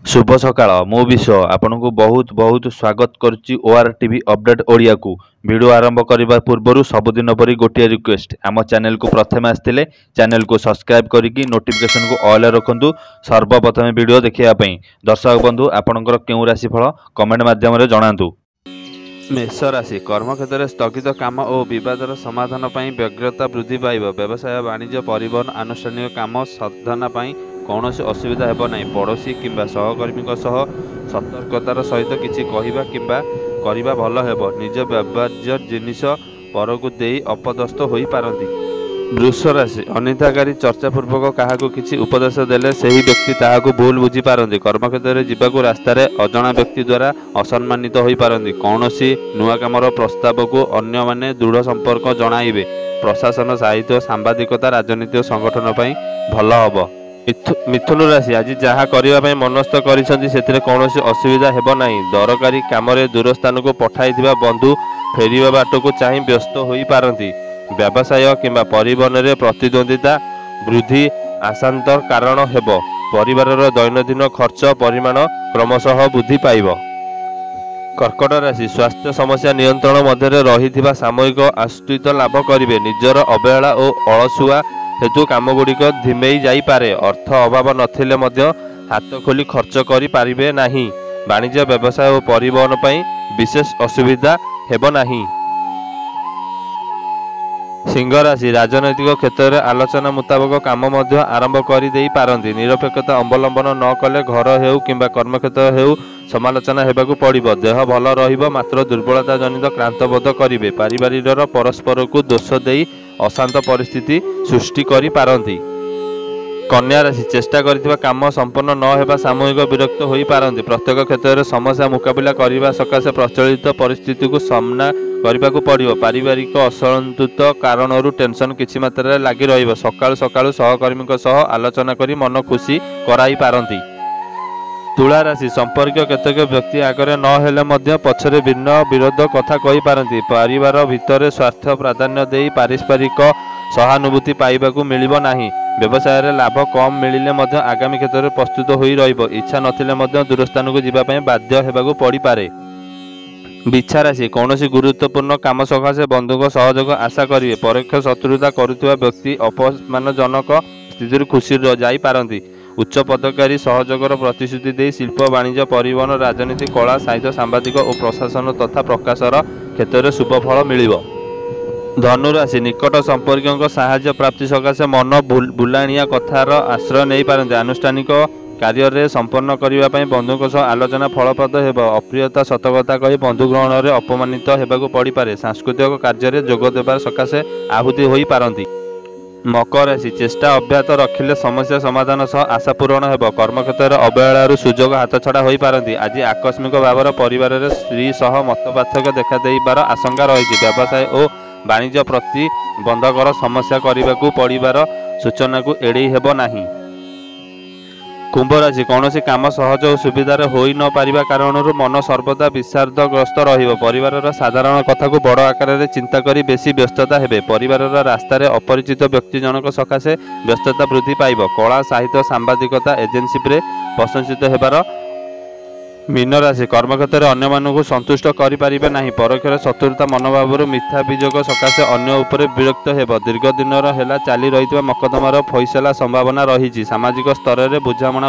शुभ सकाळ मु विश्व आपनको बहुत बहुत स्वागत करुच्ची ओआर टीवी अपडेट ओडिया को वीडियो आरंभ करने पूर्व सबुदिन परी गोटे रिक्वेस्ट आम चैनल को प्रथम आसते चैनल को सब्सक्राइब करके नोटिफिकेशन को ऑल रखु सर्वप्रथम वीडियो देखापी दर्शक बंधु आपणकर क्यों राशिफल कमेंट मध्यम जनातु। मेष राशि कर्म क्षेत्र में स्थगित काम और विवादर समाधान पर व्यग्रता वृद्धि पाइब। व्यवसाय वाणिज्य परिवहन आनुष्ठानिक काम साधना कौन असुविधा हेब ना। पड़ोशी किंबा सहकर्मी सतर्कतार सहित किसी कहवा किंबा करवा भल हेब। निज व्यवहार्य जिनिस परकु देई अपदस्थ होई पारंती। वृष राशि अनिताकारी चर्चापूर्वक क्या किसी उपदेश देले सही व्यक्ति ताहाकु भूल बुझी पारंती। कर्मक्षेत्र में जीवाकू रास्तार अजणा व्यक्ति द्वारा असम्मानित होई पारंती। कौनसी नुआ कामर प्रस्ताव को अन्य माने दृढ़ संपर्क जणाइबे। प्रशासन साहित्य सांबादिकता राजनीतिक संगठन पर भल हब। मिथुन राशि आज जहाँ करने मनस्थ कर कौन असुविधा हेब ना। दरकारी कम दूर स्थान को पठाई बंधु फेरिया बाट को चाह व्यस्त हो पारती। व्यवसाय किंबा परिवहन में प्रतिद्वंदिता वृद्धि आशांत कारण हेब। परिवार दैनंदिन खर्च परिमाण क्रमशः वृद्धि पाइब। कर्कट राशि स्वास्थ्य समस्या नियंत्रण मध्य रही सामयिक आश्रित लाभ करेंगे। निजर अवहेला और अलसुआ हेतु काम गुड़िक धिमेई जाइपारे। अर्थ अभाव नथिले मध्य हाथ खोली खर्च करें नहीं। वाणिज्य व्यवसाय और परिवहन पर विशेष असुविधा हेब नहीं। सिंह राशि राजनैतिक क्षेत्र में आलोचना मुताबक काम आरंभ कर दे पारंती। निरपेक्षता अवलंबन न कले घर हेउ किंबा कर्मक्षेत्र हेउ समालोचना हेबाकू पड़िबो। देह भल रहिबो मात्र दुर्बलता जनित क्रांतबोध करिवे। पारिवारिक परस्पर को दोष देई अशांत परिस्थिति सृष्टि करि पारंती। कन्या राशि चेष्टा करिथिबा काम संपन्न न हेबा सामूहिक विरक्त होई पारंती। प्रत्येक क्षेत्र में समस्या मुकाबला करने सकाशे प्रचलित परिस्थिति को सामना करने को पड़ो। पारिवारिक असंतुलित कारणरू टेंशन किछि मात्रा लगी रहिबो। सकाळु सकाळु सहकर्मी सह आलोचना करी मन खुशी कराई पारंती। तुला राशि संपर्क केतक व्यक्ति आगे न हेले मध्य पछरे भिन्न विरोध कथा कहि पारंती। परिवार भितर स्वार्थ प्राधान्य देई पारस्परिक सहानुभूति पाइबाकू मिलिबो नाही। व्यवसाय रे लाभ कम मिलिले मध्य आगामी क्षेत्र में प्रस्तुत होई रहिबो। इच्छा नथिले मध्य दूर स्थान को जीवा पय बाध्य हेबाकू पड़ी पारे। बिच्छा राशि कौन गुरुत्वपूर्ण काम सकाशे बंधुक सहयोग आशा करेंगे। परोक्ष शत्रुता करुवा व्यक्ति अपमानजनक स्थिति खुशी जाई पारंती। उच्च पदाधिकारी सहयोगर प्रतिश्रुति दे शिल्प वाणिज्य परिवहन राजनीति कला साहित्य सांबादिक और प्रशासन तथा प्रकाशर क्षेत्र में शुभ फल मिलिबो। धनुराशि निकट संपर्कों साहाय्य प्राप्ति सकाशे मन बुलाणिया कथार आश्रय नहीं पारंती। आनुष्ठानिक कार्य रे संपन्न करने बंधुक आलोचना फलप्रद हेब। अप्रियता सतकता कही बंधु ग्रहण में अपमानित हेबाकू पड़ी पारे। सांस्कृतिक कार्य में जोग देवार सकाशे आहुति होई पारंती। मकर राशि चेष्टा अब्याहत रखिले समस्या समाधान सह आशा पूरण हेब। कर्मक्षेत्र अवहेलारू सुजोग हाथ छड़ा होई पारंती। आज आकस्मिक भाव परिवार में स्त्री सह मतपार्थक्य देखा देबार आशंका रही। व्यवसाय और वाणिज्य प्रति बंधकर समस्या करने को पड़िबार सूचना को एड़े हेब नाही। कुंभ राशि कौन काम सहज और सुविधार हो न पारिबा कारणरू मन सर्वदा विषादग्रस्त रहिबो। परिवार साधारण कथा को बड़ आकार में चिंता करी बेसी व्यस्तता हेबे। परिवार रास्तार अपरिचित व्यक्ति जनक सकाशे व्यस्तता वृद्धि पाइब। कला साहित्य सांबादिकता एजेंसी रे प्रशंसित हेबार। मीन राशि कर्मक्षेत्र में अन्य मानक संतुष्ट करें ना। परोक्ष शत्रुता मनोभाव मिथ्या अभियोग सकाशे अन्य उपर विरक्त हेब। दीर्घ दिन है चली रही मकदमार फैसला संभावना रही। सामाजिक स्तर में बुझामणा